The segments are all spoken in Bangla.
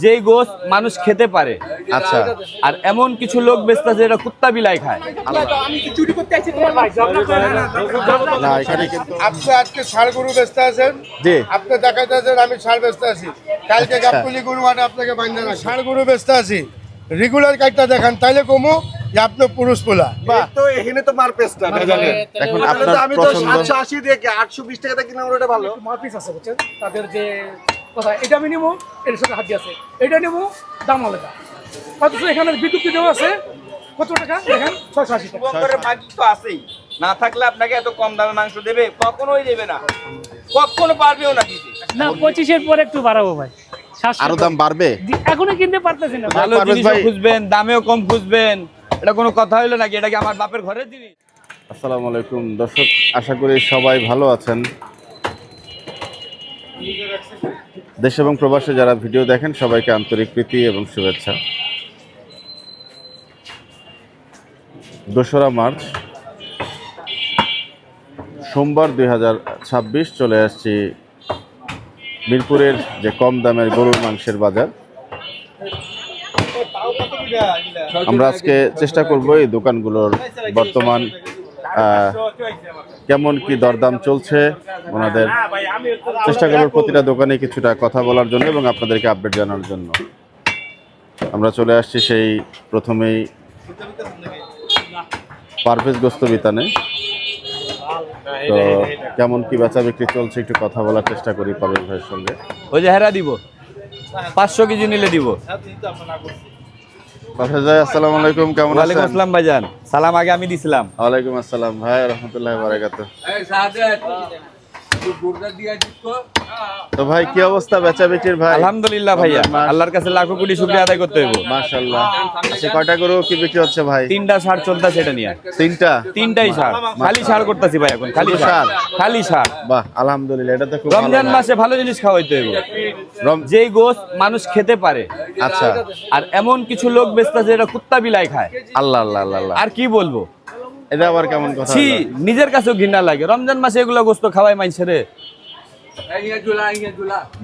যেই গোশ মানুষ খেতে পারে। আচ্ছা, আর এমন কিছু লোক বেচতেছে যেটা কুত্তা বিলাই খায়। না এখানে কিন্তু আপনি আজকে ষাড় গরু বেচতে আছেন, জি আপনি দেখাইতেছেন আমি ষাড় বেচতে আছি, কালকে আচ্ছা। গাবতলী গরু আনে আপনাকে বাইন্দা না ষাড় গরু বেচতে আছি, রেগুলার কাটটা দেখান তাইলে কমু যে আপনি পুরুষ পোলা। বাহ, তো এখানে তো মার পেস্টটা এখন তাহলে আপনার তো আমি তো পছন্দ 780 দিয়ে 820 টাকাতে কিনা ওটা ভালো। মারপিস আছে বুঝছেন তাদের যে কথা, এটা আমি নেবো, এর সাথে হাত দিয়ে আছে, এটা নেবো, দাম আলাদা। অথচ এখানে বিদ্যুৎ দেওয়া আছে কত টাকা দেখেন, 680 টাকা। মাংস তো আছেই, না থাকলে আপনাকে এত কম দামে মাংস দেবে? কখনোই দেবে না, কখনো পারবেও না দিতে। না 25-এর পরে একটু বাড়াবো ভাই, 700 আরো দাম বাড়বে। এখনো কিনতে পারতেছি না। ভালো পারভেজ জিনিসও ভাই। খুঁজবেন, দামেও কম খুঁজবেন, এটা কোনো কথা হইলো নাকি? এটা কি আমার বাপের ঘরের জিনিস? আসসালামু আলাইকুম দর্শক, আশা করি সবাই ভালো আছেন। দেশ এবং প্রবাসে যারা ভিডিও দেখেন সবাইকে আন্তরিক প্রীতি এবং শুভেচ্ছা। 2রা মার্চ সোমবার 2026 চলে আসছি মিরপুরের যে কম দামের গরুর মাংসের বাজার। আমরা আজকে চেষ্টা করব এই দোকানগুলোর বর্তমান কেমন কি দরদাম চলছে ওনাদের, চেষ্টা করব প্রতিটা দোকানে কিছুটা কথা বলার জন্য এবং আপনাদেরকে আপডেট জানানোর জন্য। আমরা চলে আসছি সেই প্রথমেই পারভেজ গোস্ত বিতানে। তো কেমন কি বেচা বিক্রি চলছে একটু কথা বলার চেষ্টা করি পারভেজ ভাইয়ের সঙ্গে। ওই যে হেরা দিব, 500 কেজি নিলে দিব। পারভেজ ভাই আসসালামু আলাইকুম, কেমন ওয়ালাইকুম আছেন? আসসালাম ভাইজান, সালাম আগে আমি দিছিলাম। ওয়ালাইকুম আসসালাম ভাই, রহমতুল্লাহি ওয়া বারাকাতুহু। তো ভাই কি অবস্থা বেচা বিক্রির ভাই? আলহামদুলিল্লাহ ভাইয়া, আল্লাহর কাছে লাখো কোটি শুকরিয়া আদায় করতে হইব। মাশাআল্লাহ। সে কয়টা গরু কি বিক্রি হচ্ছে ভাই? 3টা ষাড় চলতেছে, এটা নিয়ে তিনটা। 3টাই ষাড়, খালি ষাড় করতেছি ভাই এখন, খালি শুধু ষাড়, ষাড়? খালি ষাড়। বাহ আলহামদুলিল্লাহ, এটা তো খুব ভালো। রমজান মাসে ভালো জিনিস খাওয়াইতে হইব, রম- যেই গোশ মানুষ খেতে পারে। আচ্ছা, আর এমন কিছু লোক বেচতেছে যেটা কুত্তা বিলাই খায়। আল্লাহ আল্লাহ আল্লাহ আল্লাহ। আর কি বলবো, এটা আবার কেমন কথা ছি, হলো? নিজের কাছেও ঘৃণা লাগে। রমজান মাসে এগুলো গোস্ত খাওয়াই মাইছে রে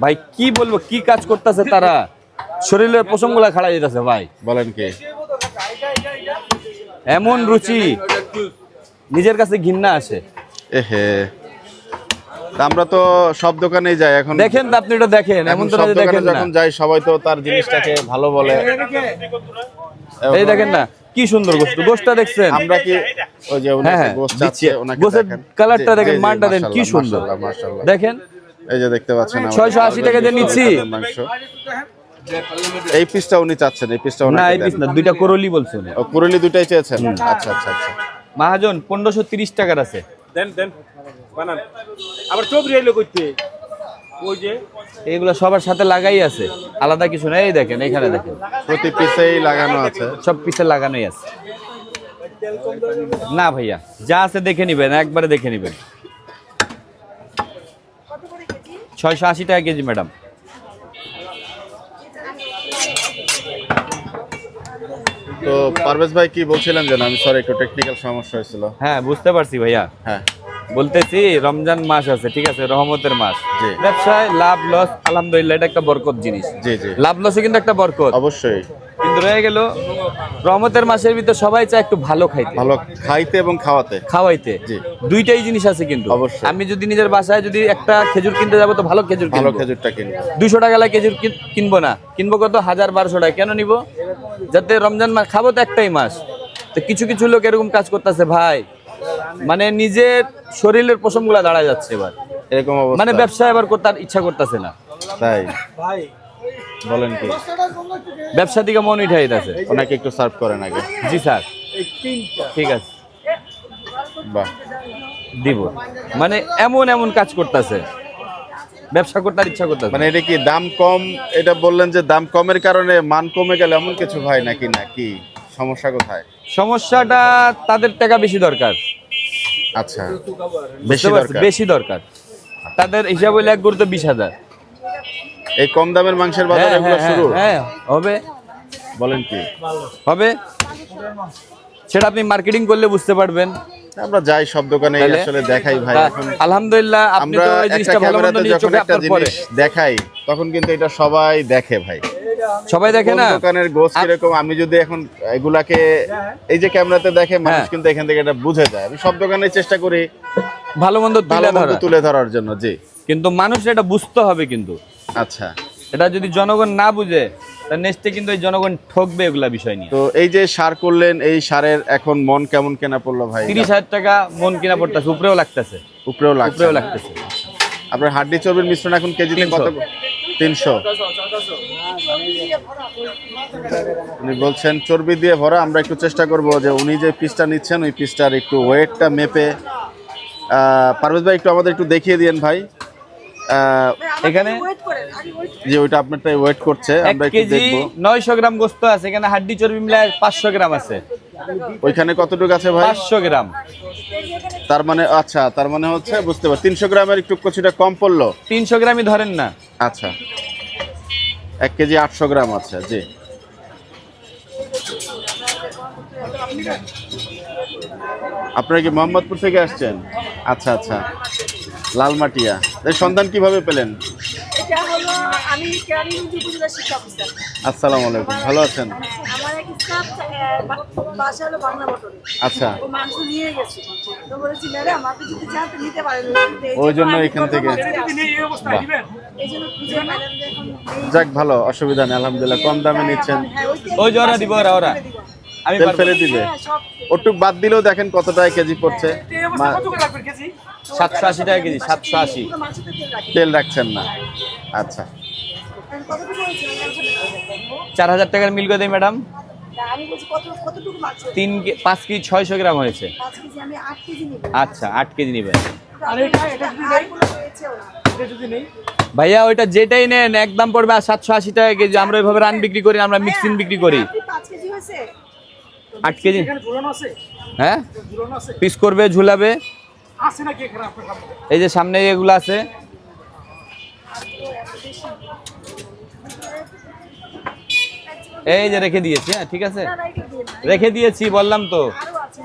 ভাই, কি বলবো, কি কাজ করতেছে তারা, শরীরের পশমগুলা খাড়া যেতেছে ভাই। বলেন কি? এমন রুচি, নিজের কাছে ঘৃণা আসে। এহে, তা আমরা তো সব দোকানেই যাই এখন। দেখেন তো, আপনি এটা দেখেন, এখন এমন তো সব না যে দোকানে দেখেন না। যখন যাই সবাই তো তার জিনিসটাকে ভালো বলে। এই দেখেন না কি সুন্দর গোস্ত, গোস্তটা দেখছেন? আমরা কি ওই যে উনি হ্যাঁ, গোস্ত দিচ্ছি। চাচ্ছে ওনাকে গোস্তের দেখেন। কালারটা জি, দেখেন, জি, জি, মানটা দেখেন, কি মাশাআল্লাহ, সুন্দর মাশাআল্লাহ, মাশাআল্লাহ। দেখেন। এই যে দেখতে পাচ্ছেন আমাদের 680 টাকা দিয়ে নিচ্ছি। মাংস। এই পিসটা উনি চাচ্ছেন, এই পিসটা না ওনাকে এই পিস দেন। না, 2টা করলি বলছে উনি। ও কুরুলি দুটাই চেয়েছেন? আচ্ছা আচ্ছা আচ্ছা। মহাজন 1530 টাকার আছে। দেন দেন বানান আবার চবরি এলো কইতে ওই যে এগুলো সবার সাথে লাগাই আছে, আলাদা কিছু না। এই দেখেন, এখানে দেখেন, প্রতি পিসেই লাগানো আছে। সব পিসে লাগানোই আছে। না ভাইয়া, যা আছে দেখে নিবেন, একবারে দেখে নিবেন। 680 টাকা কেজি ম্যাডাম। তো পারভেজ ভাই কি বলছিলেন যেন? আমি সরি, একটু টেকনিক্যাল সমস্যা হয়েছিল। হ্যাঁ বুঝতে পারছি ভাইয়া, হ্যাঁ বলতেছি রমজান মাস আছে, ঠিক আছে, রহমতের মাস। জি। ব্যবসায় লাভ লস আলহামদুলিল্লাহ এটা একটা বরকত জিনিস। জি জি লাভ লসে কিন্তু একটা বরকত, অবশ্যই। কিন্তু রয়ে গেল রহমতের মাসের ভিতর সবাই চায় একটু ভালো খাইতে, ভালো খাইতে এবং খাওয়াতে। খাওয়াইতে। জি। দুইটাই জিনিস আছে কিন্তু। অবশ্যই। আমি যদি নিজের বাসায় যদি একটা খেজুর কিনতে যাবো তো ভালো খেজুর ভালো কিনবো। খেজুরটা কিনবো। 200 টাকা লাগে খেজুর কিনবো না, কিনবো কত 1000-1200 টাকা। কেন নিব? যাতে রমজান মাস খাবো তো একটাই মাস। তো কিছু কিছু লোক এরকম কাজ করতেছে ভাই, মানে নিজের শরীরের পশমগুলা দাঁড়ায় যাচ্ছে এবার, এরকম অবস্থা। মানে ব্যবসা এবার করতে আর ইচ্ছা করতেছে না। তাই বলেন কি? ব্যবসা দিকে মন উঠাই যাচ্ছে। ওনাকে একটু সার্ভ করেন আগে। জি স্যার, ঠিক আছে বাহ, দিব। মানে এমন এমন কাজ করতেছে, ব্যবসা করতে আর ইচ্ছা করতেছে। মানে এটা কি দাম কম? এটা বললেন যে দাম কমের কারণে মান কমে গেল এমন কিছু ভাই নাকি? নাকি সমস্যা কোথায়? সমস্যাটা তাদের টাকা বেশি দরকার। আচ্ছা, বেশি বুঝতে পারছি, দরকার। বেশি দরকার। তাদের হিসাব হইলে এক গরু তো 20,000। এই কম দামের মাংসের বাজার হ্যাঁ, এগুলো হ্যাঁ, শুরু? হ্যাঁ, হবে বলেন কি? হবে, সেটা আপনি মার্কেটিং করলে বুঝতে পারবেন। আমরা যাই সব দোকানে তাহলে? আসলে দেখাই ভাই। তা, এখন আলহামদুলিল্লাহ আপনি আমরা তো এই একটা জিনিসটা ভালো মন্দ ক্যামেরাতে নিয়ে যখন চোখে একটা আপনার পরে। জিনিস দেখাই তখন কিন্তু এটা সবাই দেখে ভাই। সবাই দেখে কোন না দোকানের গোস কিরকম, আমি যদি এখন এগুলাকে এই যে ক্যামেরাতে দেখে মানুষ হ্যাঁ। কিন্তু এখান থেকে এটা বুঝে যায়। আমি সব দোকানে চেষ্টা করি ভালো মন্দ ভালো তুলে মন্দ ধরা, তুলে ধরার জন্য। জি, কিন্তু মানুষ এটা বুঝতে হবে কিন্তু। আচ্ছা। এটা যদি জনগণ না বুঝে তাহলে নেক্সটে কিন্তু এই জনগণ ঠকবে এগুলা বিষয় নিয়ে। তো এই যে সার করলেন, এই সারের এখন মন কেমন কেনা পড়লো ভাই? 30,000 টাকা মন কিনা পড়তেছে, উপরেও লাগতেছে, উপরেও লাগছে। উপরেও লাগতেছে। আপনার হাড্ডি চর্বির মিশ্রণ এখন কেজিতে কত? 300। উনি বলছেন চর্বি দিয়ে ভরা। আমরা একটু চেষ্টা করব যে উনি যে পিসটা নিচ্ছেন ওই পিসটার একটু ওয়েটটা মেপে। পারভেজ ভাই একটু আমাদের একটু দেখিয়ে দিয়েন ভাই। এখানে যে ওইটা আপনারটাই ওয়েট করছে, 1 আমরা একটু কেজি দেখবো 900 গ্রাম গোস্ত আছে, এখানে হাড্ডি চর্বি মিলায় 500 গ্রাম আছে। ওইখানে কতটুকু আছে ভাই? 500 গ্রাম, তার মানে আচ্ছা, তার মানে হচ্ছে বুঝতে পার 300 গ্রামের একটু কিছুটা কম পড়লো। 300 গ্রামই ধরেন না। আচ্ছা, 1 কেজি 800 গ্রাম আছে। জি, আপনারা কি মোহাম্মদপুর থেকে আসছেন? আচ্ছা আচ্ছা, লালমাটিয়া। এই সন্ধান কিভাবে পেলেন? এটা হলো আমি কেরানীগঞ্জ উপজেলা শিক্ষা অফিসার। আসসালামু আলাইকুম, ভালো আছেন? আমার এক স্টাফ বাসা হলো বাংলা মোটরে। আচ্ছা, ও মাংস নিয়ে গেছে, তো বলেছি ম্যাডাম আপনি যদি চান তো নিতে পারেন। ওই জন্য এখান থেকে। বাহ। এই জন্য খুঁজে ম্যাডাম দেখুন যাক, ভালো, অসুবিধা নেই, আলহামদুলিল্লাহ। কম দামে নিচ্ছেন, ওই যে ওরা দিব, ওরা আমি তেল পারবো ফেলে না। দিবে। সব ওটুক বাদ দিলেও দেখেন কত টাকা কেজি পড়ছে। মা- 780 টাকা কেজি, 780। পুরো মাংসতে তেল রাখি। তেল রাখছেন না? আচ্ছা, কতটুকু হয়েছে? 4000 টাকার মিল করে দেয় ম্যাডাম। আমি বলছি কতটুকু মাংস? 5 কেজি 600 গ্রাম হয়েছে। 5 কেজি আমি 8 কেজি নিব। আচ্ছা, 8 কেজি নিবেন আর এটা হাইগুলো হয়েছে ওরা। ভাইয়া। ওইটা যেটাই নেন একদম পড়বে আর 780 টাকা কেজি। আমরা ওইভাবে রান বিক্রি করি, আমরা মিক্সিং বিক্রি করি। আপনি 5 কেজি হয়েছে? 8 কেজি, ঝুলানো আছে, হ্যাঁ, ঝুলানো আছে, পিস করবে, ঝুলাবে। আছে নাকি এখানে আপনার সামনে? এই যে সামনে এগুলো আছে। এই যে রেখে দিয়েছি, হ্যাঁ ঠিক আছে, না না এটা দিয়ে না। রেখে দিয়েছি বললাম তো, আরো আছে।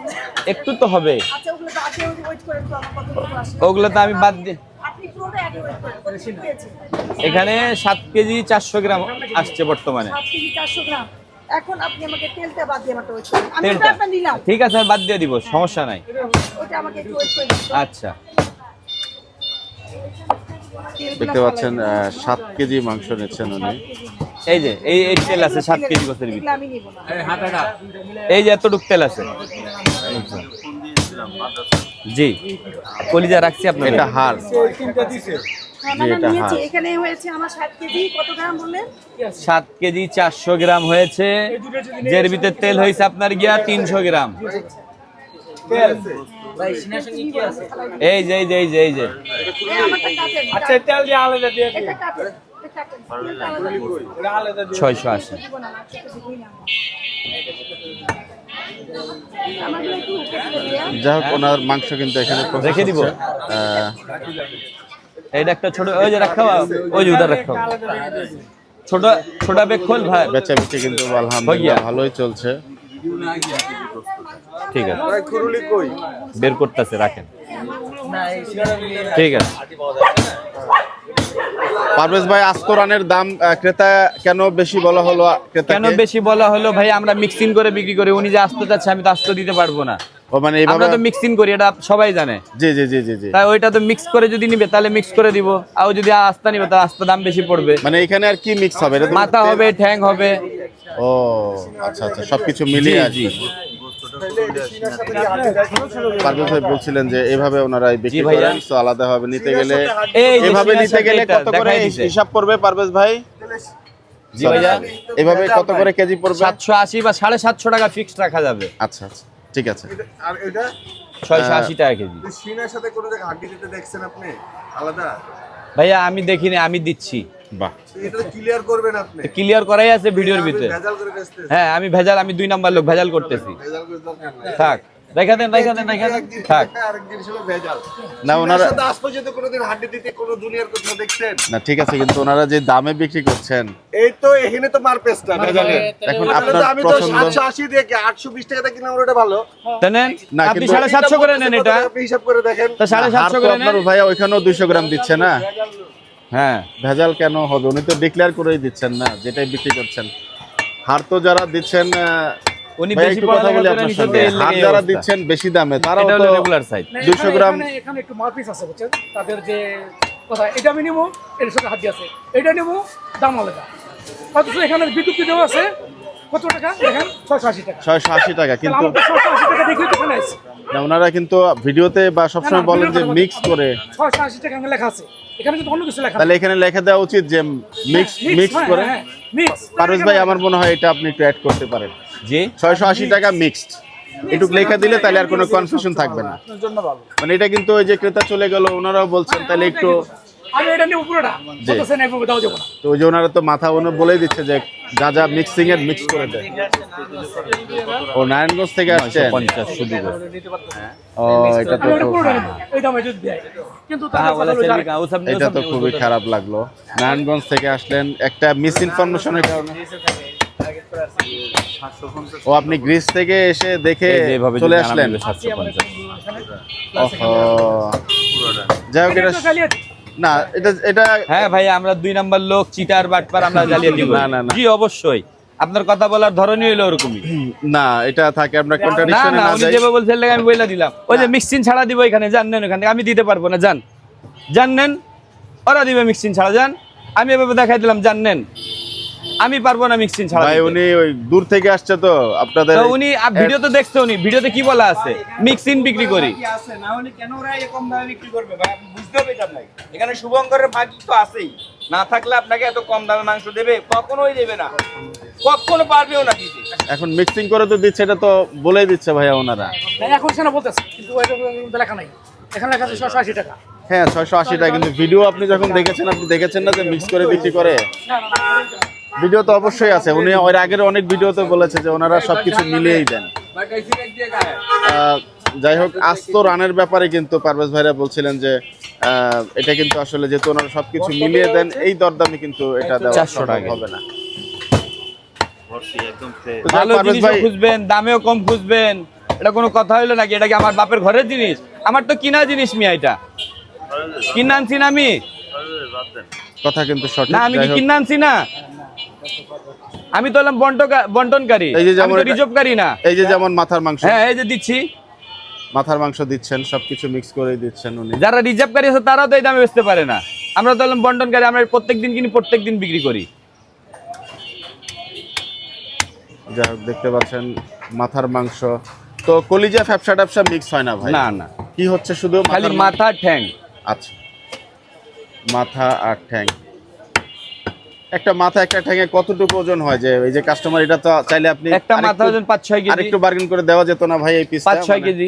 একটু তো হবে। আচ্ছা ওগুলো তো আগে ওয়েট করেন তো আমার কতটুকু আসে। ওগুলো তো আমি বাদ দিই। আপনি পুরোটা আগে ওয়েট করেন। কতটুকু হয়েছে? এখানে 7 কেজি 400 গ্রাম আসছে বর্তমানে। 7 কেজি 400 গ্রাম। এখন আপনি আমাকে তেলটা বাদ দিয়ে আমাকে ওয়েট করেন। আমি তেলটা? ওটা আপনার নিলাম। ঠিক আছে, আমি বাদ দিয়ে দিব, সমস্যা নাই। ওটা আমাকে একটু ওয়েট করে দিন। আচ্ছা, দেখতে পাচ্ছেন 7 কেজি মাংস নিচ্ছেন উনি। এই যে এই তেল আছে 7 কেজি গোছের ভিতরে। এগুলো আমি নিব না। এই যে এতটুক তেল আছে। জি, কলিজা রাখছি আপনার। এটা হাড়। হ্যাঁ, জি, মানে এটা নিয়েছি। হাড়। এখানে হয়েছে আমার 7 কেজি কত গ্রাম বললেন? 7 কেজি 400 গ্রাম হয়েছে, যের ভিতরে তেল হয়েছে আপনার গিয়া 300 গ্রাম। এই যে এই যে এই যে এই যে আমারটা কাটেন। আচ্ছা তেল দিয়ে আলাদা দিয়ে দিন। এটা কাটেন। এটা কাটেন। তেলটা আলাদা দিন। এটা আলাদা দিয়ে 680। দিব না, মাংসটা দিবই না আমরা। আমাদের একটু কেটে দিয়ে যাই হোক, ওনার মাংস কিন্তু এখানে process রেখে দিব। হচ্ছে। এইটা একটা ছোট, ওই যে রাখা, ওই যে উধার রাখা, ছোট ছোট বেগ খোল ভাই। বেচা বিক্রি কিন্তু আলহামদুলিল্লাহ ভালোই চলছে। ঠিক আছে, বের করতেছে, রাখেন। ঠিক আছে। পারভেজ ভাই, আস্তরানের দাম ক্রেতা কেন বেশি বলা হলো? কেন বেশি বলা হলো ভাই, আমরা মিক্সিং করে বিক্রি করি। উনি যে আস্ত চাচ্ছে, আমি তো আস্ত দিতে পারবো না। ও মানে এইভাবে? আমরা তো মিক্সিং করি, এটা সবাই জানে। জি জি জি জি জি। তাই ওইটা তো মিক্স করে যদি নিবে তাহলে মিক্স করে দিব, আর যদি আস্তা নিবে তাহলে আস্তা দাম বেশি পড়বে। মানে এখানে আর কি মিক্স হবে? এটা তো মাথা হবে, ঠ্যাং হবে। ও আচ্ছা আচ্ছা, সবকিছু মিলিয়ে আর জি কি। পারভেজ ভাই বলছিলেন যে এভাবে ওনারা বিক্রি জি ভাইয়া। করেন, তো আলাদা ভাবে নিতে গেলে, এই যে এভাবে সিনার নিতে সাথে গেলে এটা কত করে দেখাই দিছে। হিসাব পড়বে পারভেজ ভাই? জি ভাইয়া, এভাবে কত করে কেজি পড়বে? 780 বা 750 টাকা ফিক্সড রাখা যাবে। আচ্ছা আচ্ছা, ঠিক আছে। আর এটা 680 টাকা কেজি। সিনার সাথে কোনো জায়গায় হাড্ডি দিতে দেখছেন আপনি আলাদা? ভাইয়া আমি দেখিনি, আমি দিচ্ছি। বাহ, এটা ক্লিয়ার করবেন আপনি। ক্লিয়ার করাই আছে ভিডিওর ভিতরে। ভেজাল করে বেচতেছেন। হ্যাঁ, আমি ভেজাল, আমি 2 নাম্বার লোক, ভেজাল করতেছি। ভেজাল করে দরকার নাই। থাক, রেখে দেন রেখে দেন রেখে দেন, থাক। আরেকদিন ছিল ভেজাল। না, সিনার ওনারা- সাথে আজ পর্যন্ত কোনোদিন হাড্ডি দিতে কোনো দুনিয়ার কোথাও দেখছেন? না ঠিক আছে, কিন্তু ওনারা যে দামে বিক্রি করছেন, এই তো এখানে তো মার পেস্টটা ভেজালের। এখন ওখানে আপনার তো আমি তো পছন্দ। 780 দিয়ে কি 820 টাকা কিনা আমার ওটা ভালো। তা নেন, না, আপনি কিন্তু- 750 করে নেন এটা। আপনি হিসাব করে দেখেন। তা 750 হাড় তো করে নেন। আপনার ভাইয়া ওইখানেও 200 গ্রাম দিচ্ছে না? হ্যাঁ ভেজাল কেন হবে? উনি তো ডিক্লেয়ার করেই দিচ্ছেন না যেটাই বিক্রি করছেন। হার তো যারা দিচ্ছেন উনি ভাই বেশি একটু কথা বলি আপনার সঙ্গে, হার যারা দিচ্ছেন বেশি দামে তারাও এটা তো হলো রেগুলার সাইজ। না, 200 গ্রাম। এখানে একটু মারপিস আছে বুঝছেন, তাদের যে কথা এটা আমি নিবো, এর সাথে হাত দিয়ে আছে, এটা নিবো দাম আলাদা। অথচ এখানে বিদ্যুৎ দেওয়া আছে কত টাকা দেখেন, 680 টাকা। 680 টাকা, তাহলে কিন্তু আমার তো 680 টাকা দেখে তো এখানে আছে। না, ওনারা কিন্তু ভিডিওতে বা সবসময় বলেন যে মিক্স করে, 680 টাকা এখানে লেখা আছে, এখানে কিন্তু অন্য কিছু লেখা তাহলে এখানে লেখা দেওয়া উচিত যে মিক্স করে। মিক্স। পারভেজ ভাই আমার মনে হয় এটা আপনি একটু অ্যাড করতে পারেন, জি 680 টাকা মিক্সড একটু লেখা দিলে তাহলে আর কোনো কনফিউশন থাকবে না। মানে এটা কিন্তু ওই যে ক্রেতা চলে গেল ওনারাও বলছেন তাহলে একটু, আমি এটা নিয়ে পুরোটা জি। বলতেছেন এভাবে দাও যাবো না। তো ওই যে ওনারা তো মাথা ওনার বলেই দিচ্ছে যে যা যা মিক্সিং এর মিক্স করে দেয়। ও নারায়ণগঞ্জ থেকে আসছেন? 950 শুধু ও এটা তো আমি এটা খুব- পুরোটা নিবো, এই দামে যদি দেয়। কিন্তু তাদের কথা হলো যারা- এটা তো খুবই খারাপ লাগলো। নারায়ণগঞ্জ থেকে আসলেন একটা মিস ইনফরমেশনের কারণে। ও আপনি গ্রিস থেকে এসে দেখে চলে আসলেন? 750। ওহো, যাই হোক, এটা এটা জালিয়াতি। না, এটা হ্যাঁ ভাই, আমরা 2 নাম্বার লোক, চিটার বাটপার, আমরা জালিয়াতি করি। না, না, না। জি অবশ্যই, আপনার কথা বলার ধরনই হলো ওরকমই। না, এটা থাকে আমরা না কন্ট্রাডিকশনে না, না উনি যাই। যেভাবে বলছেন লাগে আমি বইলা দিলাম, ওই যে মিক্সিং ছাড়া দিব এখানে, জানেন ওখান থেকে আমি দিতে পারবো না, জানেন ওরা দিবে মিক্সিং ছাড়া, আমি এভাবে দেখাই দিলাম, জানেন আমি পারবো না মিক্সিং ছাড়া ভাই দিতে। উনি ওই দূর থেকে আসছে তো আপনাদের তো উনি ভিডিও তো দেখছে, উনি ভিডিওতে কি বলা আছে, মিক্সিং বিক্রি করি। আছে না হলে কেন ওরা এরকম দামে বিক্রি করবে ভাই? আপনি বুঝতে হবে এটা আপনাকে। এখানে শুভঙ্করের ভাগ তো আছেই, না থাকলে আপনাকে এত কম দামে মাংস দেবে? কখনোই দেবে না, কখনো পারবেও না দিতে। এখন মিক্সিং করে তো দিচ্ছে, এটা তো বলেই দিচ্ছে ভাইয়া ওনারা। না, এখন সেটা বলতেছে, কিন্তু এটা কিন্তু লেখা নাই। এখানে লেখা আছে 680 টাকা। হ্যাঁ 680 টাকা, কিন্তু ভিডিও আপনি যখন দেখেছেন আপনি দেখেছেন না যে মিক্স করে বিক্রি করে? ভিডিও তো অবশ্যই আছে, উনি ওর আগের অনেক ভিডিওতে বলেছে যে ওনারা সবকিছু মিলিয়েই দেন। যাই হোক, আস্ত রানের ব্যাপারে কিন্তু পারভেজ ভাইরা বলছিলেন যে এটা কিন্তু আসলে যেহেতু ওনারা সবকিছু মিলিয়ে দেন, এই দরদামে কিন্তু এটা দেওয়া 400 সম্ভব টাকা হবে না। তো যাই হোক, ভালো পারভেজ জিনিসও ভাই, খুঁজবেন, দামেও কম খুঁজবেন, এটা কোনো কথা হইলো নাকি? এটা কি আমার বাপের ঘরের জিনিস? আমার তো কিনা জিনিস মিয়া, এটা কিনা আনছি না আমি, কথা কিন্তু সঠিক। না আমি কি যাই হোক, কিনা আনছি না, আমি তো হলাম বন্টনকারী, এই যে যেমন আমি তো এটা- রিজার্ভকারী না। এই যে যেমন মাথার মাংস, হ্যাঁ এই যে দিচ্ছি, মাথার মাংস দিচ্ছেন, সবকিছু মিক্স করে দিচ্ছেন উনি। যারা রিজার্ভকারী আছে তারাও তো এই দামে বেচতে পারে না, আমরা তো হলাম বন্টনকারী, আমরা প্রত্যেকদিন কিনি, প্রত্যেকদিন বিক্রি করি। যাই হোক, দেখতে পাচ্ছেন মাথার মাংস তো কলিজা ফ্যাপসা ট্যাপসা মিক্স হয় না ভাই? না না, কি হচ্ছে শুধু খালি মাথার মাথা ঠ্যাং। আচ্ছা, মাথা আর ঠ্যাং। একটা মাথা একটা ঠ্যাঙে কতটুকু ওজন হয়? যে এই যে কাস্টমার, এটা তো চাইলে আপনি একটা মাথা ওজন 5-6 কেজি, আরেকটু বার্গেন করে দেওয়া যেত না ভাই এই পিসটা? 5-6 কেজি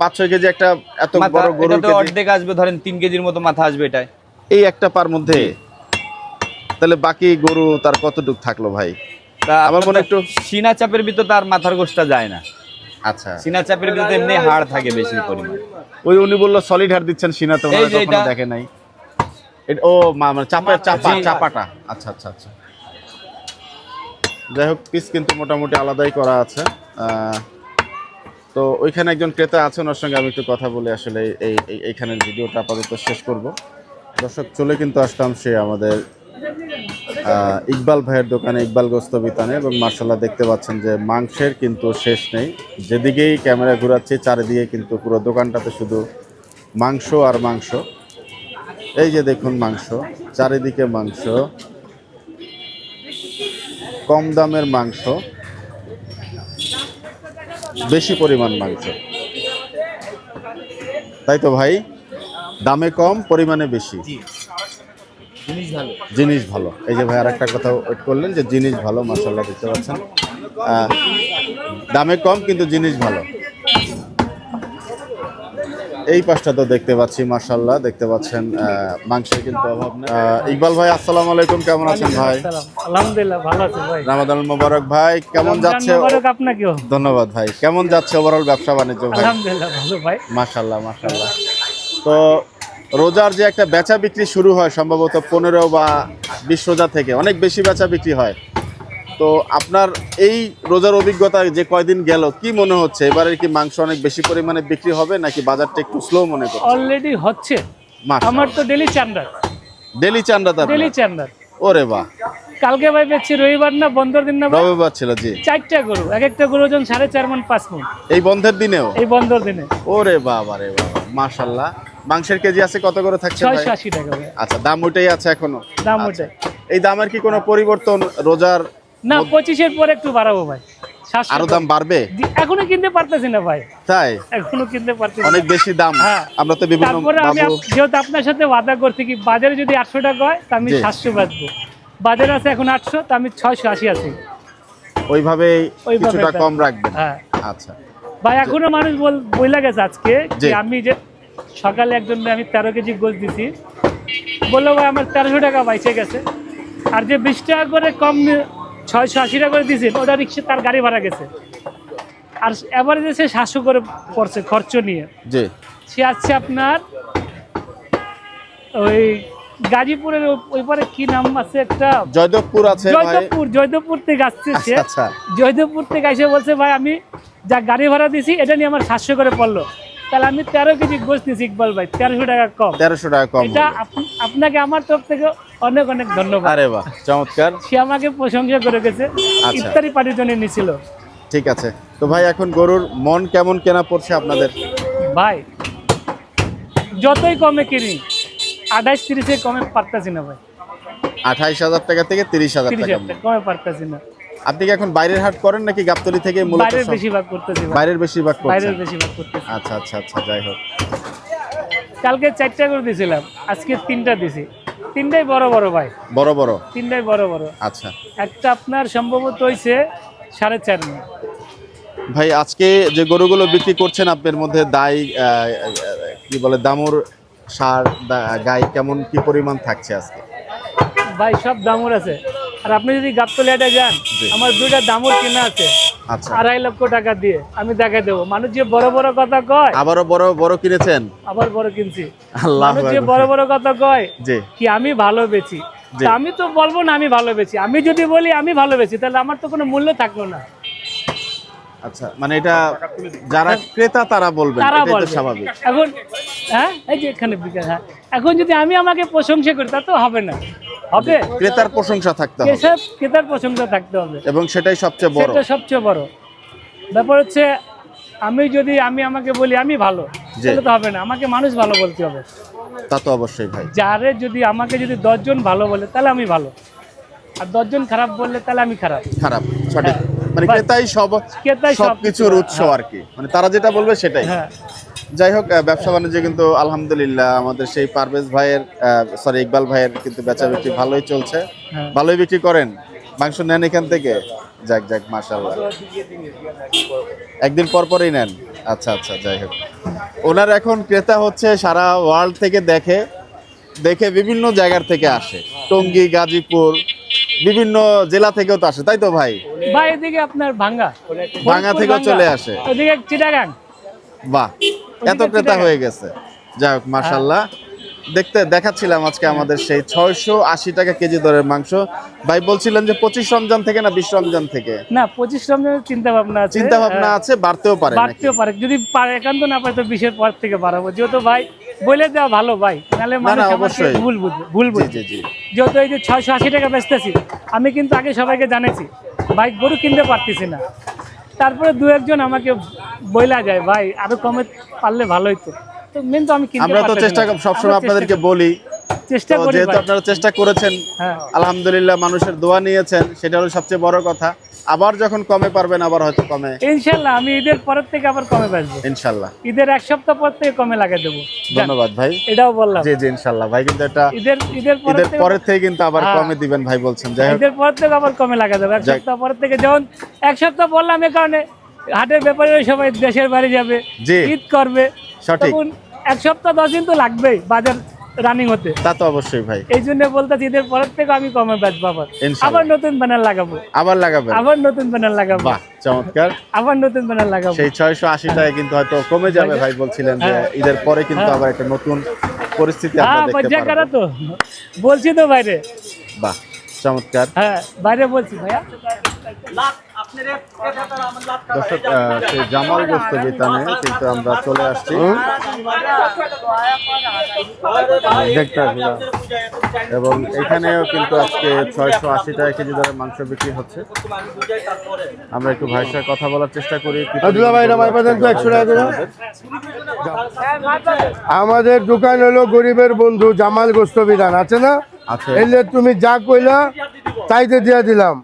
5-6 কেজি একটা এত মাথা, বড় গরুর এটা তো কেজি? অর্ধেক আসবে, ধরেন 3 কেজির মতো মাথা আসবে এটাই। এই একটা পার মধ্যে, তাহলে বাকি গরু তার কতটুকু থাকলো ভাই? তা আমার মনে একটু সিনা চাপের ভিতর তার মাথার গোশটা যায় না, আচ্ছা, সিনা চাপের ভিতর এমনি হাড় থাকে বেশি পরিমাণ। ওই উনি বললো সলিড হাড় দিচ্ছেন সিনাতে, এই ওনারা যে কখনো এটা। দেখে নাই। ও মানে চাপাটা, আচ্ছা আচ্ছা আচ্ছা। যাই হোক, পিস কিন্তু মোটামুটি আলাদাই করা আছে। তো ওইখানে একজন ক্রেতা আছেন, ওর সঙ্গে আমি একটু কথা বলে আসলে এইখানের ভিডিওটা আপাতত শেষ করব। দর্শক, চলে কিন্তু আসলাম সে আমাদের ইকবাল ভাইয়ের দোকানে, ইকবাল গোস্ত বিতানে, এবং মার্শাল্লাহ দেখতে পাচ্ছেন যে মাংসের কিন্তু শেষ নেই। যেদিকেই ক্যামেরা ঘোরাচ্ছে চারিদিকে কিন্তু পুরো দোকানটাতে শুধু মাংস আর মাংস। এই যে দেখুন মাংস, চারিদিকে মাংস, কম দামের মাংস, বেশি পরিমাণ মাংস, তাই তো ভাই? দামে কম, পরিমাণে বেশি, জিনিস ভালো। এই যে ভাই আর একটা কথা ওয়েট করলেন যে জিনিস ভালো, মাশাআল্লাহ দেখতে পাচ্ছেন, দামে কম কিন্তু জিনিস ভালো। এই পাশটা তো দেখতে পাচ্ছি মাশাআল্লাহ, দেখতে পাচ্ছেন মাংসের কিন্তু অভাব নেই। ইকবাল ভাই, আসসালামু আলাইকুম, কেমন আছেন ভাই? আলহামদুলিল্লাহ ভালো আছি ভাই। রামাদান মোবারক ভাই, কেমন যাচ্ছে? মোবারক আপনাকেও। ধন্যবাদ ভাই। কেমন যাচ্ছে ওভারঅল ব্যবসা বাণিজ্য ভাই? আলহামদুলিল্লাহ ভালো ভাই। মাশাআল্লাহ মাশাআল্লাহ। তো রোজার যে একটা বেচা বিক্রি শুরু হয় সম্ভবত 15 বা 20 রোজা থেকে অনেক বেশি বেচা বিক্রি হয়। তো আপনার এই রোজার অভিজ্ঞতা যে কয়দিন গেল, কি মনে হচ্ছে এবারে কি মাংস অনেক বেশি পরিমাণে বিক্রি হবে নাকি বাজারটা একটু স্লো মনে করছেন? অলরেডি হচ্ছে, মাশাআল্লাহ। আমার তো ডেলি চান্ডার, ডেলি চান্দাত ডেলি চান্দার। ওরে বাহ, কালকে ভাই বেচছি রবিবার না, বন্ধের দিন না ভাই, রবিবার ছিল জি। 4টা গরু, এক একটা গরু ওজন 4.5 মণ 5 মণ এই বন্ধের দিনেও? এই বন্ধের দিনে। ওরে বাবা রে বাবা, মাশাআল্লাহ। মাংসের কেজি আছে কত করে থাকছে ভাই? 680 টাকা ভাই আচ্ছা, দাম ওইটাই আছে এখনো? দাম আচ্ছা। ওটাই। এই দামের কি কোনো পরিবর্তন রোজার? না 25-এর পরে একটু বাড়াবো ভাই, 700 আরো দাম বাড়বে? এখনো কিনতে পারতেছি না ভাই, তাই? এখনো কিনতে পারতেছি না। অনেক বেশি দাম। হ্যাঁ। আমরা তো বিভিন্ন তারপরে আমি বাবু যেহেতু আপনার সাথে ওয়াদা করছি কি বাজারে যদি 800 টাকা হয় তা আমি জি। 700 বেচবো, বাজারে আছে এখন 800 তা আমি 680 আছি। ওইভাবেই ওইভাবে কিছুটা বেচবো। কম রাখবেন? হ্যাঁ আচ্ছা। ভাই, এখনো মানুষ বইলা গেছে আজকে জি। যে আমি যে সকালে একজন আমি 13 কেজি গোশ দিছি, বললো ভাই আমার 1300 টাকা বাইচে গেছে, আর যে 20 টাকা করে কম 680 টাকা করে দিয়েছেন ওটা রিক্সা তার গাড়ি ভাড়া গেছে, আর এবারে যে সে 700 করে পড়ছে খরচ নিয়ে। জি। সে আসছে আপনার ওই গাজীপুরের ওই পারে কি নাম আছে একটা, জয়দেবপুর আছে ভাই। জয়দেবপুর থেকে আসছে সে। আচ্ছা। জয়দেবপুর থেকে এসে বলছে ভাই আমি যা গাড়ি ভাড়া দিছি এটা নিয়ে আমার 700 করে পড়লো, তাহলে আমি 13 কেজি গোশ দিছি ইকবাল ভাই, 1300 টাকা কম। 1300 টাকা কম এটা হলো। আপনাকে আমার তরফ থেকে অনেক অনেক ধন্যবাদ। আরে বাহ, চমৎকার। সে আমাকে প্রশংসা করে গেছে, আচ্ছা। ইফতারি পার্টির জন্য নিছিল। ঠিক আছে। তো ভাই এখন গরুর মন কেমন কেনা পড়ছে আপনাদের? ভাই যতই কমে কিনি 28-30 কমে পারতাছি না ভাই, 28,000 টাকা থেকে 30,000 টাকা। 30,000 টাকা কমে পারতাছি না। আপনি কি এখন বাইরের হাট করেন নাকি গাবতলী থেকে মূলত? বাইরের বেশিরভাগ করতেছি ভাই, বাইরের বেশিরভাগ করছেন? বাইরের বেশিরভাগ করতেছি। আচ্ছা আচ্ছা আচ্ছা, যাই হোক। কালকে 4টা করে দিয়েছিলাম, আজকে 3টা দিছি, 3টাই বড় বড় ভাই, বড় বড়? 3টাই বড় বড়। আচ্ছা একটা আপনার সম্ভবত হয়েছে 4.5 মণ। ভাই, আজকে যে গরুগুলো বিক্রি করছেন আপনার মধ্যে দাই কি বলে দামুর সার গাই কেমন কি পরিমাণ থাকছে আজকে? ভাই সব দামুর আছে, আর আপনি যদি গাবতলিয়াটা যান জি। আমার 2টা দামুর কেনা আছে আচ্ছা। 2.5 লক্ষ টাকা দিয়ে, আমি দেখাই দেবো। মানুষ যে বড় বড় কথা কয়, আবারও বড় বড় কিনেছেন? আবার বড় কিনছি। আল্লাহু মানুষ যে আকবার। বড় বড় কথা কয় জি কি আমি ভালো বেচি, জি। তা আমি তো বলবো না আমি ভালো বেচি। আমি যদি বলি আমি ভালো বেচি তাহলে আমার তো কোনো মূল্য থাকলো না। আচ্ছা, মানে এটা যারা ক্রেতা তারা বলবেন, তারা এটাই তো বলবে স্বাভাবিক। এখন, হ্যাঁ এই যে এখানে বিকাশ, হ্যাঁ এখন যদি আমি আমাকে প্রশংসা করি তা তো হবে না, হবে ক্রেতার প্রশংসা থাকতে হবে এসব ক্রেতার প্রশংসা থাকতে হবে, এবং সেটাই সবচেয়ে বড়। সেটা সবচেয়ে বড় ব্যাপার। হচ্ছে আমি যদি আমাকে বলি আমি ভালো, জি। তাহলে তো হবে না, আমাকে মানুষ ভালো বলতে হবে। তা তো অবশ্যই ভাই। যারে যদি আমাকে যদি 10 জন ভালো বলে তাহলে আমি ভালো, আর 10 জন খারাপ বললে তাহলে আমি খারাপ। খারাপ, সঠিক। হ্যাঁ। মানে বাস। ক্রেতাই ক্রেতাই সবকিছুর সবকিছু, উৎস হ্যাঁ। আর কি, মানে তারা যেটা বলবে সেটাই। হ্যাঁ যাই হোক, ব্যবসা বাণিজ্য কিন্তু আলহামদুলিল্লাহ আমাদের সেই পারভেজ ভাইয়ের ইকবাল ভাইয়ের কিন্তু বেচা বিক্রি ভালোই চলছে। হ্যাঁ। ভালোই বিক্রি করেন? মাংস নেন এখান থেকে? যাক যাক, মাশাআল্লাহ। একদিন পর পরই নেন? আচ্ছা আচ্ছা, যাই হোক। ওনার এখন ক্রেতা হচ্ছে সারা ওয়ার্ল্ড থেকে দেখে বিভিন্ন জায়গার থেকে আসে, টঙ্গী, গাজীপুর, বিভিন্ন জেলা থেকেও তো আসে, তাই তো ভাই? ভাই এদিকে আপনার ভাঙ্গা থেকেও চলে আসে? ওদিকে চিটাগাং। বাহ, এত ওদিকে ক্রেতা চিটাগাং। হয়ে গেছে। যাই হোক, মাশাআল্লাহ। দেখাচ্ছিলাম আজকে আমাদের সেই 680 টাকা কেজি দরের মাংস। ভাই বলছিলেন যে 25 রমজান থেকে না 20 রমজান থেকে? না 25 রমজানের চিন্তা ভাবনা আছে, চিন্তা ভাবনা আছে, বাড়তেও পারে নাকি? বাড়তেও পারে, যদি পারে একান্ত না পারে তো 20-এর পর থেকে বাড়াবো, যেহেতু ভাই বলে দেওয়া ভালো ভাই, নাহলে মানুষ আমাকে অবশ্যই। ভুল বুঝবে। জি জি জি। যেহেতু এই যে 680 টাকা বেচতেছি, আমি কিন্তু আগে সবাইকে জানাইছি ভাই গরু কিনতে পারতেছি না, তারপরে 2-1 আমাকে বইলা যায় ভাই আরো কমে পারলে ভালোই তো, তো মেন তো আমি কিনতে আমরা তো পারতেছি চেষ্টা না। সবসময় আমরা আপনাদেরকে বলি, চেষ্টা তো করি যেহেতু ভাই। আপনারা চেষ্টা করেছেন, হ্যাঁ আলহামদুলিল্লাহ মানুষের দোয়া নিয়েছেন, সেটা হলো সবচেয়ে বড় কথা। আবার যখন কমে পারবেন আবার হয়তো কমে, ইনশাল্লাহ আমি ঈদের পরের থেকে আবার কমে বেচবো, ইনশাল্লাহ। ঈদের 1 সপ্তাহ পর থেকে কমে লাগিয়ে দেবো। ধন্যবাদ ভাই। এটাও বললাম জি জি, ইনশাল্লাহ ভাই, কিন্তু এটা ঈদের ঈদের থেকে পরের থেকে কিন্তু আবার হ্যাঁ। কমে দিবেন ভাই বলছেন। যাই হোক, ঈদের পর থেকে আবার কমে লাগা যাবে 1 যাক। সপ্তাহ পর থেকে, যেমন 1 সপ্তাহ বললাম এ কারণে হাটের ব্যাপারে সবাই দেশের বাড়ি যাবে, জি। ঈদ করবে, সঠিক। তখন 1 সপ্তাহ 10 দিন তো লাগবেই বাজার রানিং হতে। তা তো অবশ্যই ভাই। এই জন্য বলতেছি ঈদের পরের থেকে আমি কমে বেচবো, আবার ইনশাআল্লাহ। আবার নতুন ব্যানার লাগাবো, আবার লাগাবেন? আবার নতুন ব্যানার লাগাবো, বাহ, চমৎকার। আবার নতুন ব্যানার লাগাবো। সেই 680 টাকা কিন্তু হয়তো কমে যাবে ভাই বলছিলেন যে হ্যাঁ। ঈদের পরে কিন্তু হ্যাঁ। আবার একটা নতুন পরিস্থিতি হ্যাঁ আমরা দেখতে বাচ্চা কারা পারবো। তো বলছি তো বাইরে, বাহ, চমৎকার। হ্যাঁ বাইরে বলছি ভাইয়া। দর্শক সেই জামাল গোস্ত বিতানে কিন্তু আমরা চলে আসছি দেখতে আসি। এবং এখানেও কিন্তু আজকে 680 টাকা কেজি দরে মাংস বিক্রি হচ্ছে। আমরা একটু ভাইয়ের সাথে কথা বলার চেষ্টা করি। আমাদের দোকান হলো গরিবের বন্ধু জামাল গোস্ত বিধান আছে না, আছে। এলে তুমি যা কইলা তাইতে দিয়ে দিলাম,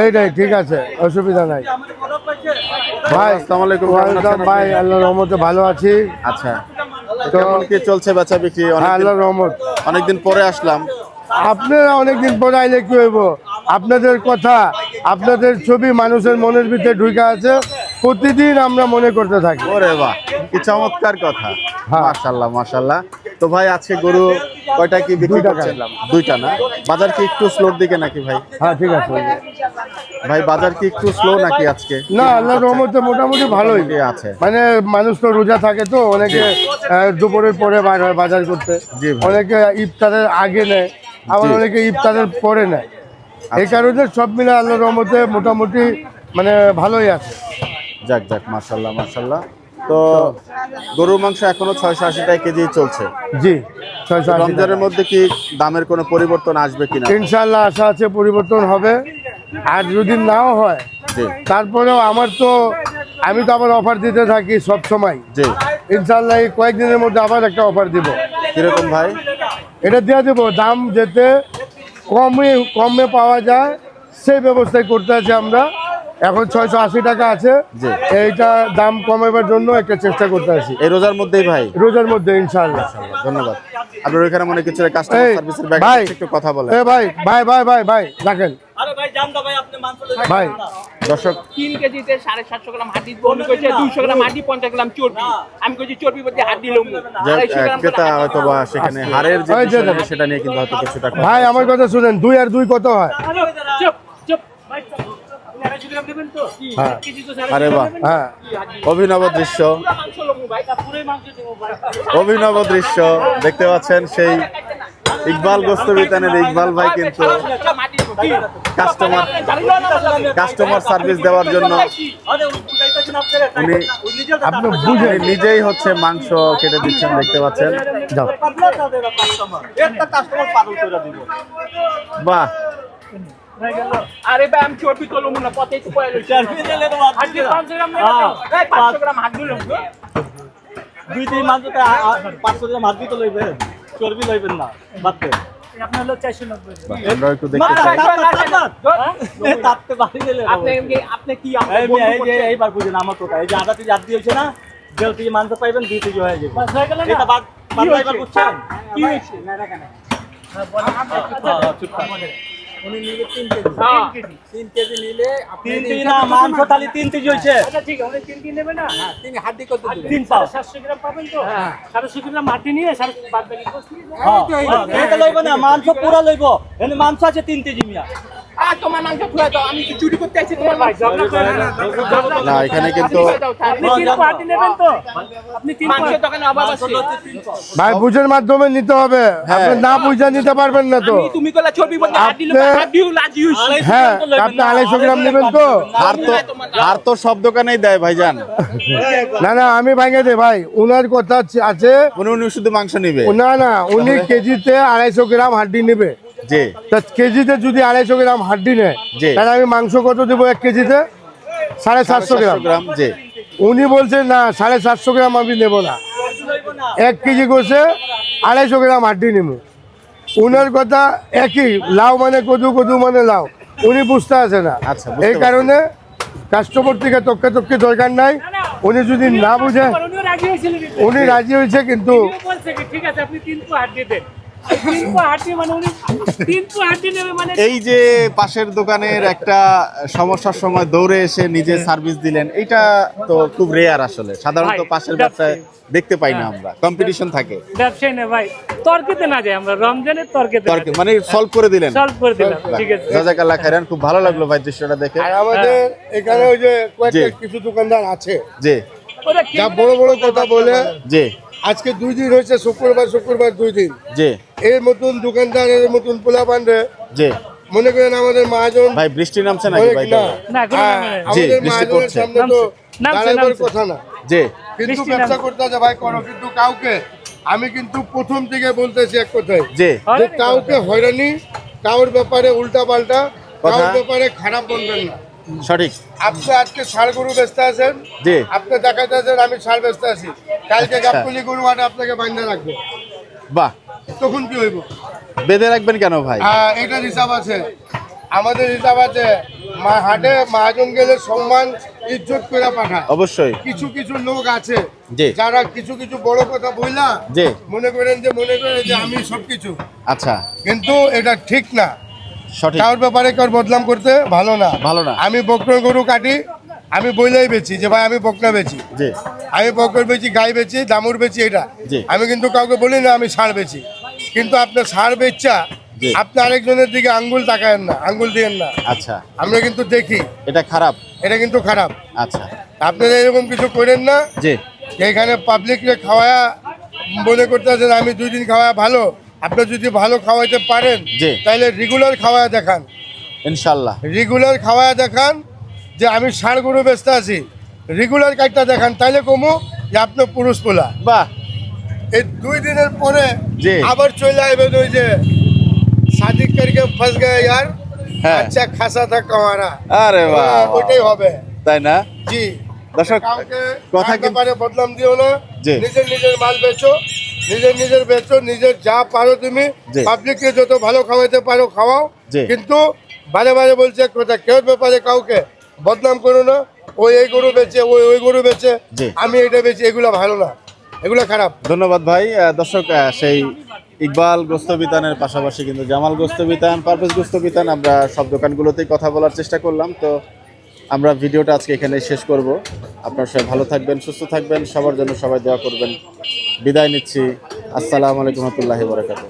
এইটাই ঠিক আছে, অসুবিধা নাই ভাই। আসসালামু আলাইকুম, কেমন আছেন আপনি? ভাই আল্লাহর রহমতে ভালো আছি। আচ্ছা, তো কেমন কি চলছে বেচা বিক্রি? আল্লাহর রহমত। অনেকদিন পরে আসলাম। আপনারা অনেকদিন পরে আইলে কি হইব, আপনাদের কথা আপনাদের ছবি মানুষের মনের ভিতরে ঢুকে আছে, প্রতিদিন আমরা মনে করতে থাকি। ওরে বাহ, কি চমৎকার কথা। হ্যাঁ। মাশাআল্লাহ মাশাআল্লাহ। তো ভাই আজকে গরু কয়টা কি বিক্রি দুইটা করছেন? দুইটা না? বাজার কি একটু স্লোর দিকে নাকি ভাই? হ্যাঁ ঠিক আছে ভাই বাজার কি একটু স্লো নাকি আজকে? না, আল্লাহর রহমতে মোটামুটি ভালোই মোটামুটি আছে। মানে মানুষ তো রোজা থাকে, তো অনেকে দুপুরের পরে বার হয় বাজার করতে, জি ভাই। অনেকে ইফতারের আগে নেয়, আবার জি। অনেকে ইফতারের পরে নেয়। এই কারণে সব মিলে আল্লাহর রহমতে মোটামুটি মানে ভালোই আছে। যাক যাক, মাশাআল্লাহ মাশাআল্লাহ। তো গরুর মাংস এখনো 680 টাকা কেজি চলছে। জি 680 রমজানের মধ্যে কি দামের কোনো পরিবর্তন আসবে কিনা? ইনশাআল্লাহ আশা আছে পরিবর্তন হবে, আর যদি নাও হয় জি তারপরেও আমি তো আবার অফার দিতে থাকি সব সময়। জি। ইনশাআল্লাহ এই কয়েকদিনের মধ্যে আবার একটা অফার দিব। কিরকম ভাই? এটা দিয়ে দেবো, দাম যেতে কমে পাওয়া যায় সেই ব্যবস্থাই করতে আছি আমরা। এখন 680 টাকা আছে, জি। এইটা দাম কমাবার জন্য একটা চেষ্টা করতে আছি এই রোজার মধ্যেই ভাই? রোজার মধ্যে ইনশাআল্লাহ। ধন্যবাদ। আপনার ওইখানে মনে কিছু কাস্টমার এই, সার্ভিসের ভাই। ব্যাপারে একটু কথা বলেন। ভাই রাখেন ভাই। দর্শক 3 কেজিতে 750 গ্রাম হাড্ডি বন্ধ করেছে, 200 গ্রাম হাড্ডি, 50 গ্রাম চর্বি। আমি কইছি চর্বি বলতে হাড্ডি লম, 250 গ্রাম ক্রেতা হয়তো বা সেখানে হারের যে ওই যে বিষয় দেখেন। সেটা নিয়ে কিন্তু হয়তো কিছুটা কথা। ভাই আমার কথা শুনেন, 2 আর 2 কত হয়? চুপ চুপ ভাই, আপনি 250 গ্রাম দেবেন তো? হ্যাঁ। কেজি তো আরে বাহ, হ্যাঁ অভিনব দৃশ্য, মাংস লম ভাই, পুরোই মাংস দেবো ভাই। অভিনব দৃশ্য দেখতে পাচ্ছেন। সেই ইকবাল গোস্ত বিতানের ইকবাল ভাই কিন্তু কাস্টমার সার্ভিস দেওয়ার জন্য উনি আপনি বুঝেন। নিজেই হচ্ছে মাংস কেটে দিচ্ছেন, দেখতে পাচ্ছেন। যাও বাহ, আরে ভাই আমি চর্বি তো লম না, পথে তো পয়লো চর্বি দিলে তো হাড্ডি 500 গ্রাম নেবেন তো? 500 গ্রাম হাড্ডি লম। 2-3 মাসতে 500 গ্রাম হাড্ডি তো লইবেন, চর্বি লইবেন না বাদতে। আপনার হলো 490 আমরা একটু দেখতে চাই। তাপতে বাড়ি গেলে আপনি কি এই যে এইবার বুঝেন আমার কথা, এই যে আধা কেজি আধি হয়েছে না, 1.5 কেজি মাংস পাইবেন, 2 কেজি হয়ে যাবে। বাস হয়ে গেল না? এটা বাদ এবার বুঝছেন কি হয়েছে? উনি নিলে 3 কেজি, 3 কেজি। 3 কেজি নিলে 3 কেজি না, মাংস খালি 3 কেজি হয়েছে। আচ্ছা ঠিক আছে, উনি 3 কেজি নেবে না? হ্যাঁ, 3 হাড্ডি কত দিবেন? 3 পাও 700 গ্রাম পাবেন তো? 700 গ্রাম মাটি নিয়ে বাদ বাকি গোস্ত নিয়ে যাবেন। এটা লইব না, মাংস পুরো লইব। এনে মাংস আছে 3 কেজি মিয়া। আর তোমার মাংস ফুরাই দাও, আমি কি চুরি করতে আইছি তোমার ভাই মাংস? ঝগড়া করেন না। না, এখানে কিন্তু আপনি 3 পার্টি নেবেন তো? আপনি 3 মাংসের দোকানে অভাব আছে। ভাই বুঝের মাধ্যমে নিতে হবে, আপনি না বুঝে নিতে পারবেন না তো। তুমি কইলা চর্বি বলতে হাড্ডি লম, আপনি- হাড্ডিও লাজি হইছে। হ্যাঁ আপনি 250 গ্রাম নেবেন তো? হার তো সব দোকানেই দেয় ভাইজান। না আমি ভাঙে দে ভাই, উনার কথা আছে। উনি শুধু মাংস নিবে। না উনি কেজিতে 250 গ্রাম হাড্ডি নেবে। জি তা কেজিতে যদি 250 গ্রাম হাড্ডি নেয়, জি। তাহলে আমি মাংস কত দেবো 1 কেজিতে? 750 গ্রাম। গ্রাম। জি উনি বলছেন না 750 গ্রাম আমি নেব না, 1 কেজি গোছে 250 গ্রাম হাড্ডি নেব। উনার কথা একই, লাউ মানে কদু, কদু মানে লাউ, উনি বুঝতে আছে না। আচ্ছা, বুঝতে এই কারণে কাস্টমার থেকে তক্কি দরকার নাই। উনি যদি না বুঝে, উনিও রাজি হয়েছিলেন কিন্তু। উনি রাজি হয়েছে কিন্তু উনিও বলছে কি ঠিক আছে আপনি 3 পা হাড্ডি দেন। 3 পা হাড্ডি মানে উনি 3 পা হাড্ডি নেবে মানে এই যে পাশের দোকানের একটা সমস্যার সময় দৌড়ে এসে নিজে সার্ভিস দিলেন, এটা তো খুব রেয়ার আসলে। সাধারণত ভাই, পাশের ব্যবসায় দেখতে পাই না আমরা, কম্পিটিশন থাকে। ব্যবসায়ী না ভাই, তর্কেতে না যায় আমরা, রমজানের তর্কেতে তর্কে মানে সলভ করে দিলেন। সলভ করে দিলাম। ঠিক আছে। জাযাকাল্লাহ খাইরান, খুব ভালো লাগলো ভাই দৃশ্যটা দেখে। আর আমাদের এখানে ওই যে কয়েকটা জি। কিছু দোকানদার আছে জি ওরা যা বড় বড় কথা বলে। জি আজকে 2 দিন হয়েছে, শুক্রবার 2 দিন। জি এর মতন দোকানদার, এর মতন পোলা পান্ডে জি মনে করেন আমাদের মহাজন ভাই বৃষ্টি নামছে নাকি ভাই? না, না, কোনো হ্যাঁ, নামে নাই। আমাদের বৃষ্টি মহাজনের পড়ছে। সামনে তো নামছে, দাঁড়াবার নামছে। কথা না, জি কিন্তু বৃষ্টি ব্যবসা নামছে। করতে আছে ভাই করো, কিন্তু কাউকে আমি কিন্তু প্রথম থেকে বলতেছি এক কথাই জি যে কাউকে হয়রানি, কারোর ব্যাপারে উল্টা পাল্টা, কারোর কথা- ব্যাপারে খারাপ বলবেন না। সঠিক। আপনি আজকে ষাড় গরু বেচতে আছেন, জি আপনি দেখাতে আছেন আমি ষাড় বেচতে আছি, কালকে আচ্ছা। গাবতলি গরু হাটে আপনাকে বান্ধা রাখবো, বাহ, তখন কি হইব? বেঁধে রাখবেন কেন ভাই? এটার হিসাব আছে, আমাদের হিসাব আছে। হাটে মহাজন গেলে সম্মান ইজ্জত করে পাঠায়। অবশ্যই। কিছু কিছু লোক আছে জি। যারা কিছু কিছু বড় কথা বইলা জি মনে করেন যে আমি সবকিছু, আচ্ছা কিন্তু এটা ঠিক না। সঠিক। কারোর ব্যাপারে কার বদনাম করতে ভালো না। ভালো না। আমি বকর গরু কাটি, আমি বইলেই বেচি যে ভাই আমি বকনা বেচি, জি আমি বকর বেচি, গাই বেচি, দামুর বেচি, এটা জি। আমি কিন্তু কাউকে বলি না আমি ষাঁড় বেচি। কিন্তু আপনার ষাঁড় বেচা জি। আপনি আরেকজনের দিকে আঙ্গুল তাকায়েন না, আঙ্গুল দিয়েন না, আচ্ছা, আমরা কিন্তু দেখি এটা খারাপ। এটা কিন্তু খারাপ। আচ্ছা আপনারা এরকম কিছু করেন না জি যে এখানে পাবলিককে খাওয়া মনে করতে আছেন আমি 2 দিন খাওয়া ভালো। আপনি যদি ভালো খাওয়াইতে পারেন জি। তাহলে রেগুলার খাওয়া দেখান, ইনশাল্লাহ। রেগুলার খাওয়া দেখান যে আমি ষাঁড় গরু বেচতে আছি, রেগুলার কাজটা দেখান, তাইলে কমু যে আপনার পুরুষ পোলা। বাহ, এই 2 দিনের পরে জি। আবার চলে আসবেন ওই যে শাদি করকে ফস গয়ে यार, হ্যাঁ। আচ্ছা খাসা থা কামারা, আরে বাহ, ওইটাই হবে। তাই না? জি, দর্শক কাউকে কথা কার ব্যাপারে বদনাম দিও না, জি। নিজের মাল বেচো, নিজের বেচো, নিজের যা পারো তুমি জি। পাবলিককে যত ভালো খাওয়াইতে পারো খাওয়াও, জি। কিন্তু বারে বারে বলছে কথা কেউ ব্যাপারে কাউকে বদনাম করো না। ওই এই গরু বেচে, ওই গরু বেচে, জি। আমি এটা বেচি, এগুলো ভালো না, এগুলো খারাপ। ধন্যবাদ ভাই। দর্শক সেই ইকবাল গোস্ত বিতানের পাশাপাশি কিন্তু জামাল গোস্ত বিতান, পারভেজ গোস্ত বিতান, আমরা সব দোকানগুলোতেই কথা বলার চেষ্টা করলাম। তো আমরা ভিডিওটা আজকে এখানে শেষ করব। আপনারা সবাই ভালো থাকবেন, সুস্থ থাকবেন, সবার জন্য সবাই দোয়া করবেন। বিদায় নিচ্ছি। আসসালামু আলাইকুম ওয়া রাহমাতুল্লাহি ওয়া বারাকাতুহু।